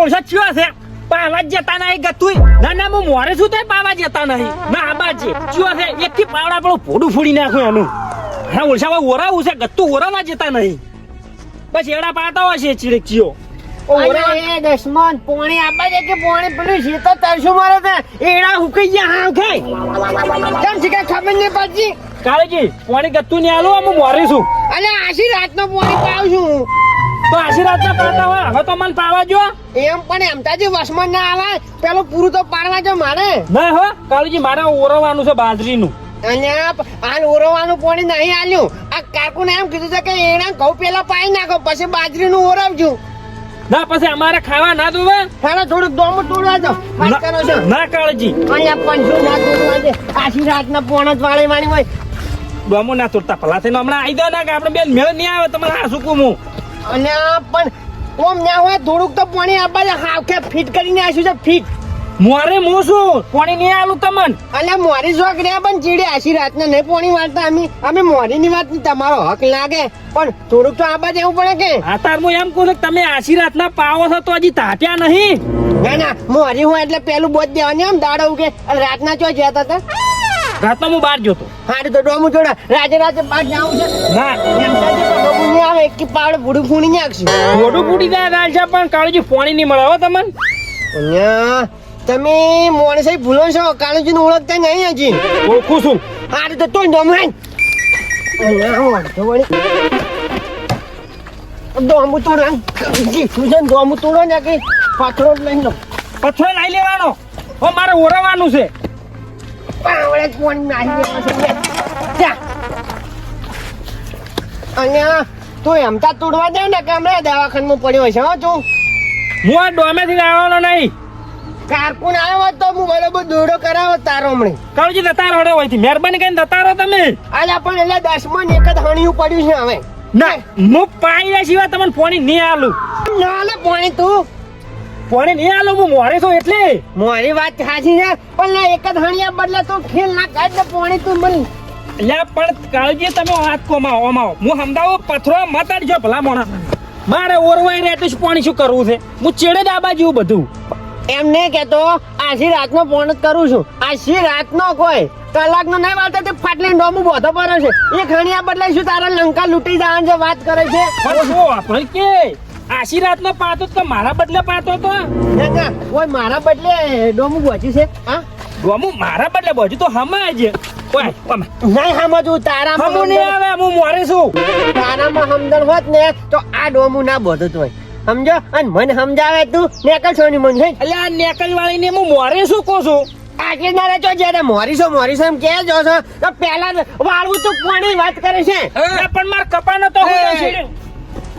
ઓળશા ચિયો છે પાવા જતા નહીં ગતું ના ના હું મોરે છું તો પાવા જતા નહીં ના આબા છે ચિયો છે એકથી પાવડા પેલું ભોડું ફોડી નાખ્યું એનું હા ઓળશા ઓરાવું છે ગતું ઓરાવા જતા નહીં બસ એડા પાતા હોય છે ચીડક ચિયો એ દશમન પોણી આપવા દે કે પોણી પેલું છે તો તરશું મારે તો એડા હુકાઈ ગયા હા ખાઈ કેમ છે કઈ ખબર નહીં પડતી કાળજી પોણી ગતું ને આલું હું મોરે છું અલે આશી રાતનો પોણી પાવ છું તો આશીર્વાદ ના પાતા હોય હવે તો મને પાવા જો એમ પણ એમતાજી વસમાં ના આવે પેલું પૂરું તો પાડવા જો મારે ના હો કાળજી મારે ઓરવાનું છે બાજરીનું અને હાલ ઓરવાનું પોણી નહીં આલ્યું આ કાકુને એમ કીધું છે કે એના ઘઉં પેલા પાઈ નાખો પછી બાજરીનું ઓરવજો ના પછી અમારે ખાવા ના દોવે ખાના થોડુંક દોમું તોડવા દો વાત કરો છો ના કાળજી અહીંયા પંચો ના તોડવા દે આશી રાતના પોણા જ વાળી વાળી હોય ડોમો ના તોડતા પલા થઈને હમણાં આવી દો ના કે આપણે બેન મેળ નહીં આવે તમારે આ સુકું હું અને પણ ઓમ ના હોય થોડુંક તો પાણી આપવા હાવ કે ફિટ કરીને આશું છે ફિટ મોરે હું શું પાણી નહીં આલું તમન અને મોરી શોખ રે પણ ચીડે આશી રાતના નહીં પાણી વાળતા અમે મોરીની વાત તમારો હક લાગે પણ થોડુંક તો આબા દેવું પડે કે આ તાર હું એમ કહું છું કે તમે આશીર્વાદ ના પાવો છો તો હજી તાટ્યા નહીં ના ના મોરી હોય એટલે પેલું બોધ દેવાની આમ દાડો કે રાતના ચો જતા હતા રાતનો હું બહાર જોતો હારે તો ડોમું જોડા રાજે બહાર જાવું છે ના એમ સાથે તો ડોમું નહીં આવે એક પાવડે ભૂડું ફૂણી નાખશું મોઢું ફૂટી જાય દાલ છે પણ કાળજી પાણી નહીં મળે હો તમને અહીંયા તમે મોણસે ભૂલો છો કાળુજીને ઓળખતા નહીં હજી ઓળખું છું હારે તો તોય ડોમ હાઈ ડોમું તોડ સુજન ડોમું તોડો ને કે પાથરો જ લઈ લો પથ્થર લઈ લેવાનો હો મારે ઓરવાનું છે પાવડે કોણ નાહી દેવા છે જા અને તું એમતા તોડવા દે ને કે હમણાં દવાખાનામાં પડ્યો છે હો તું હું આ ડોમેથી આવવાનો નહીં કારકુન આવ્યો હોત તો હું બરોબર દોડો કરાવો તારો હમણાં કાળજી દતાર હોડે હોય થી મહેરબાની કરીને દતારો તમે આલા પણ એટલે 10માં એક જ હણિયું પડ્યું છે હવે ના હું પાઈ સિવાય તમને પાણી નહીં આલું ના લે પાણી તું પાણી નહીં આલું હું મોરે છું એટલે મારી વાત સાચી છે પણ એક જ હણિયા બદલે તો ખેલ ના કાઢ ને પાણી તું મને એટલે પણ કાળજી તમે હાથ કોમાવો અમાવો હું સમજાવો પથરો મત આડજો ભલા મોણા મારે ઓરવાઈ રે એટલે પાણી શું કરવું છે હું ચેડે જ આ બાજુ બધું એમ નહીં કેતો આશી રાતનો ફોન જ કરું છું આશી રાતનો કોઈ કલાકનો નહીં વાળતો તે ફાટલી ડોમું બોધો પડે છે એક હણિયા બદલાઈશું તારા લંકા લૂંટી જવાની જે વાત કરે છે પણ કે આશીર્વાદ નો પાતો તો મારા બદલે પાતો તો ના કોઈ મારા બદલે ડોમું બોચ્યું છે હા ડોમું મારા બદલે બોજ્યું તો હમાય છે ઓય નહીં સમજવું તારામાં હમું નહીં આવે હું મોરે છું તારામાં સમજણ હોત ને તો આ ડોમું ના બોધું હોય સમજો અને મને સમજાવે તું નેકલ છોની મન છે એટલે આ નેકલ વાળી ને હું મોરે શું કહું છું આજે ના રે જો જ્યારે મોરીસો એમ કે જો છો તો પહેલા વાળવું તો કોની વાત કરે છે પણ માર કપાનો તો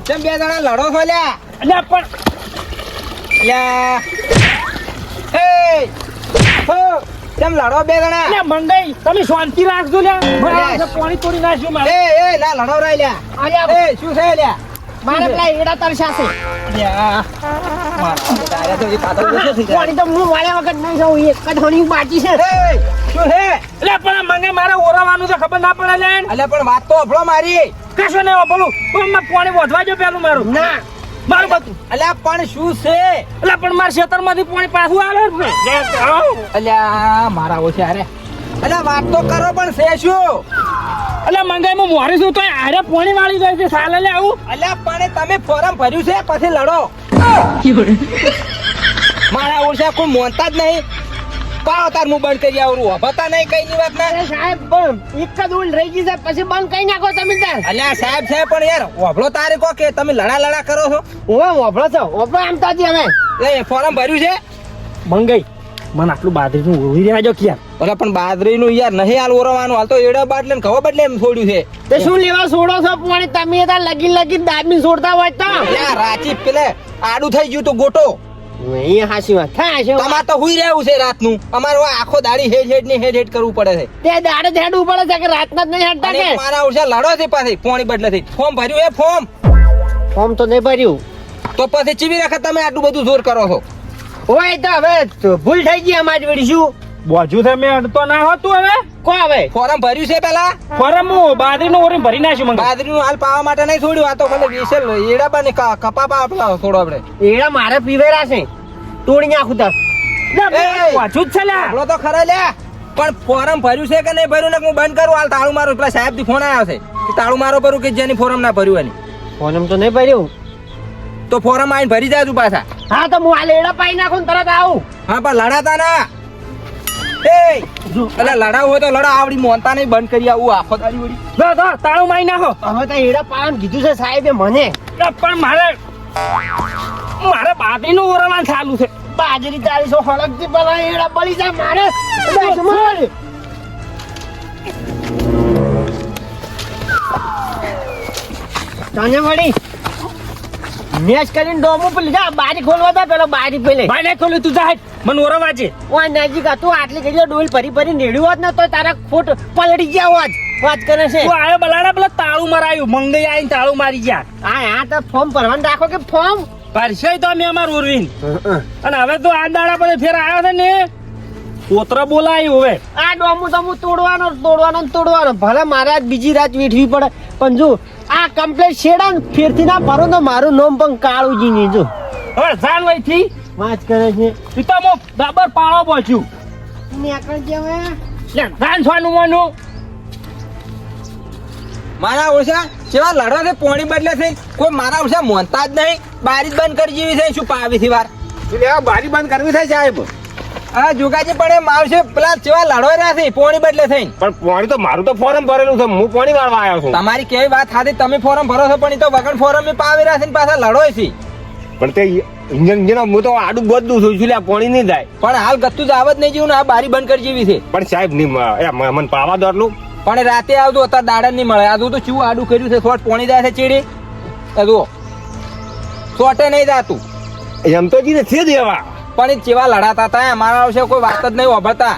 તેમ બે જણા લડો છો લ્યા એટલે પણ લ્યા એ હો તેમ લડો બે જણા એટલે મંગાઈ તમે શાંતિ રાખજો લ્યા પાણી તોડી નાખ્યું મારે એ ના લડો રે લ્યા એ શું છે લ્યા મારે પેલા એડા તરસા છે પાણી તો હું વાળ્યા વગર નહીં જાઉં એક જ હણી બાકી છે શું છે એટલે પણ મંગે મારે ઓરવાનું છે ખબર ના પડે લે એટલે પણ વાત તો અભળો મારી કશો નહીં બોલું પાણી વધવા જો પેલું મારું ના મારું બધું એટલે પણ શું છે એટલે પણ મારા ખેતરમાંથી પાણી પાછું આવે એટલે મારા ઓછે અરે એટલે વાત તો કરો પણ છે શું એટલે મંગાઈ માં મોરી છું તો આરે પાણી વાળી જાય છે સાલે લે આવું એટલે પણ તમે ફોરમ ભર્યું છે પછી લડો મારા ઓળશા કોઈ મોનતા જ નહીં પાવ તાર હું બંધ કરી આવું હોભતા નહીં કઈ ની વાત ના સાહેબ પણ એક જ ઉલ રહી ગઈ છે પછી બંધ કઈ નાખો તમે તાર અલ્યા સાહેબ પણ યાર હોભળો તારે કો કે તમે લડા કરો છો ઓય હોભળો છો હોભળો એમ તાજી અમે એ ફોરમ ભર્યું છે મંગાઈ મને આટલું બાદરીનું ઓળી રહ્યા જો ક્યાં ઓલા પણ બાદરીનું યાર નહીં હાલ ઓરવાનું હાલ તો એડા બાટલે ને ખબર બદલે એમ છોડ્યું છે તે શું લેવા છોડો છો પાણી તમે તાર લગી દાબી છોડતા હોય તો યાર રાચી પેલે આડું થઈ ગયું તો ગોટો અહીં હાસી વાત થાય છે તમાર તો હુઈ રહેવું છે રાતનું અમારે આખો દાડી હેડ કરવું પડે છે તે દાડે હેડવું પડે છે કે રાતના જ નહીં હેડતા કે મારા ઓછા લડો છે પાછી પાણી બદલે છે ફોર્મ ભર્યું એ ફોર્મ તો નહીં ભર્યું તો પછી ચીવી રાખે તમે આટલું બધું જોર કરો છો ઓય તો હવે ભૂલ થઈ ગઈ અમારી વળી શું બોજુ છે મેં અડતો ના હોતું હવે કો હવે ફોર્મ ભર્યું છે પેલા ફોર્મ હું બાદરીનું ઓરી ભરી નાખ્યું મંગા બાદરીનું હાલ પાવા માટે નહીં છોડ્યું આ તો ભલે વિસલ એડા બને કપા પાવા થોડો આપણે એડા મારે પીવેરા છે તોડી નાખું તાર વાંચું જ છે લ્યા. આપણો તો ખરા લે પણ ફોરમ ભર્યું છે કે નહીં ભર્યું ને હું બંધ કરું હાલ તાળું મારું પેલા સાહેબ થી ફોન આવ્યો છે કે તાળું મારો ભરું કે જેની ફોરમ ના ભર્યું એની ફોન તો નહીં ભર્યું. તો ફોરમ આવીને ભરી જાય તું પાછા હા તો હું આ લેડા પાઈ નાખું ને તરત આવું. હા પણ લડાતા ના એ એટલે લડાવું હોય તો લડા આવડી મોનતા નહીં બંધ કરી આવું આખો તારી વળી જો જો તાળું મારી નાખો. હવે તો એડા પાવાનું કીધું છે સાહેબે મને. પણ મારે બાજરીનું ઓરવાનું ચાલુ છે. બાજરી 400 હળકથી પેલા એડા બળી જાય મારે. દુશ્મન. તને વળી મેચ કરીને ડોમો પર લીધા બારી ખોલવા દે પેલો બારી પેલે ભાઈ નહીં ખોલ્યું તું જા હેડ. મને ઓરવા છે. ઓય નજીક હતું આટલી ઘડીઓ ડોલ ભરી ભરી નેડ્યું હોત ને તો તારા ફૂટ પલળી ગયા હોત. વાત કરે છે તું આયો બલાડા પેલા તાળું મરાયું મંગઈ આવીને તાળું મારી ગયા. હા તો ફોર્મ ભરવાનું રાખો કે ફોર્મ. ભરશે તો અમે અમાર ઓરવીન. અને હવે તો આ દાડા પર ફેર આવ્યો છે ને કોતરા બોલાયું હવે. આ ડોમું તો હું તોડવાનો ને તોડવાનો ભલે મારે આજ બીજી રાત વેઠવી પડે પણ જો આ કમ્પ્લેટ શેડા ને ફેરથી ના ભરો તો મારું નામ પણ કાળુજી નહીં જો. હવે જાન વહીથી વાત કરે છે પિતામાં બરાબર પાળો પહોંચ્યું. નીકળ જેવે લે જાન છવાનું માનું. મારા ઓછા કેવા લડવા છે પોણી બદલે છે કોઈ મારા ઓછા મોનતા જ નહીં બારી જ બંધ કરી જેવી છે શું પાવી થી વાર બારી બંધ કરવી થાય સાહેબ હા જોગાજી પડે માવશે પેલા કેવા લડવા રહ્યા છે પોણી બદલે થઈને પણ પાણી તો મારું તો ફોરમ ભરેલું છે હું પાણી વાળવા આવ્યો છું તમારી કેવી વાત થાતી તમે ફોરમ ભરો છો પણ ઈ તો વગર ફોરમ માં પાવી રહ્યા છે ને પાછા લડોય છે પણ તે ઇન્જિન હું તો આડું બદલું છું એટલે પાણી નહીં જાય પણ હાલ ગતું જ આવત નહીં જેવું ને આ બારી બંધ કરી જેવી છે પણ સાહેબ નહીં મને પાવા દો એટલું પણ રાતે આવતું અત્યારે દાડા નહીં મળે આ તો ચીવું આડું કર્યું છે થોડ પોણી જાય છે ચીડી જુઓ સોટે નહીં જાતું એમ તો જીને છે દેવા પણ એ ચેવા લડાતા હતા અમારા આવશે કોઈ વાત જ નહીં વાપરતા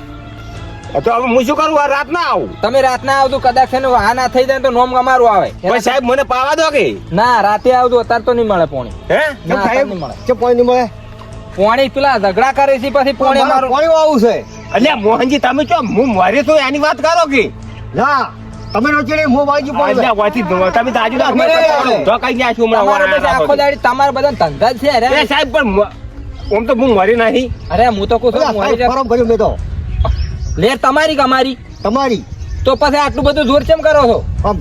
તો હવે હું શું કરું આ રાત ના આવું તમે રાતના આવતું કદાચ છે ને વાહ ના થઈ જાય તો નોમ અમારું આવે પણ સાહેબ મને પાવા દો કે ના રાતે આવતું અત્યારે તો નહીં મળે પોણી હે ના, અત્યારે નહીં મળે કે પોઈન્ટ મળે પોણી પેલા ઝઘડા કરે છે પછી પોણી મારું આવું છે એટલે મોહનજી તમે ચો હું મરે તો એની વાત કરો કે ના તમે નો ચડે મો બાજી એટલે વાંચી તમે તો આજુ તો કઈ ગયા છું તમારે પછી આખો હમણાં દાડી તમારા બધા ધંધા જ છે અરે એ સાહેબ પણ આમ તો હું મરી નહીં અરે હું તો કહું છું મોડી રે. ફોર્મ ભર્યું મેં તો લે તમારી કે અમારી તમારી તો પછી આટલું બધું જોર કેમ કરો છો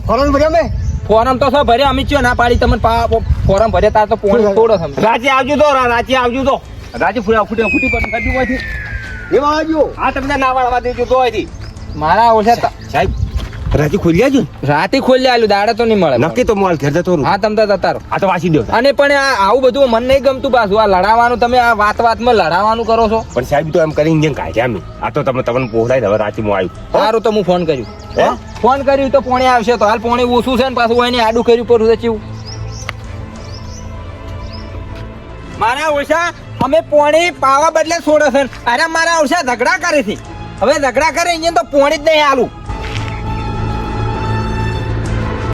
ફોર્મ ભર્યો મેં ફોરમ તો શું ભર્યા અમે ચિયો ના પાડી તમને ફોરમ ભર્યા તાર તો પોણી થોડો તમે રાજી આવજો તો રાજી આવજો તો રાજી ફૂટી પડી કાઢ્યું હોયથી એમાં આવજો હા તમને ના વાળવા દેજો તો હોયથી મારા ઓછા સાહેબ રાજી ખોલી આવજો રાતે ખોલી આલ્યું દાડા તો નહીં મળે નક્કી તો મોલ ઘેર જતો રહું હા તમે તો જતા રહો આ તો વાસી દો અને પણ આ આવું બધું મને નહીં ગમતું પાછું આ લડાવવાનું તમે આ વાતમાં લડાવવાનું કરો છો પણ સાહેબ તો એમ કરીને જેમ કાઢ્યા અમે આ તો તમને પહોંચાય હવે રાતે હું આવ્યું સારું તો હું ફોન કર્યું હે? ફોન કર્યું તો પોણી આવશે તો હાલ પોણી ઓછું છે ને પાછું એને આડું કર્યું પડું છે ચીવું મારા ઓછા અમે પોણી પાવા બદલે છોડે છે અરે મારા ઓછા ઝઘડા કરે છે હવે ઝઘડા કરે અહીંયા તો પોણી જ નહીં આલું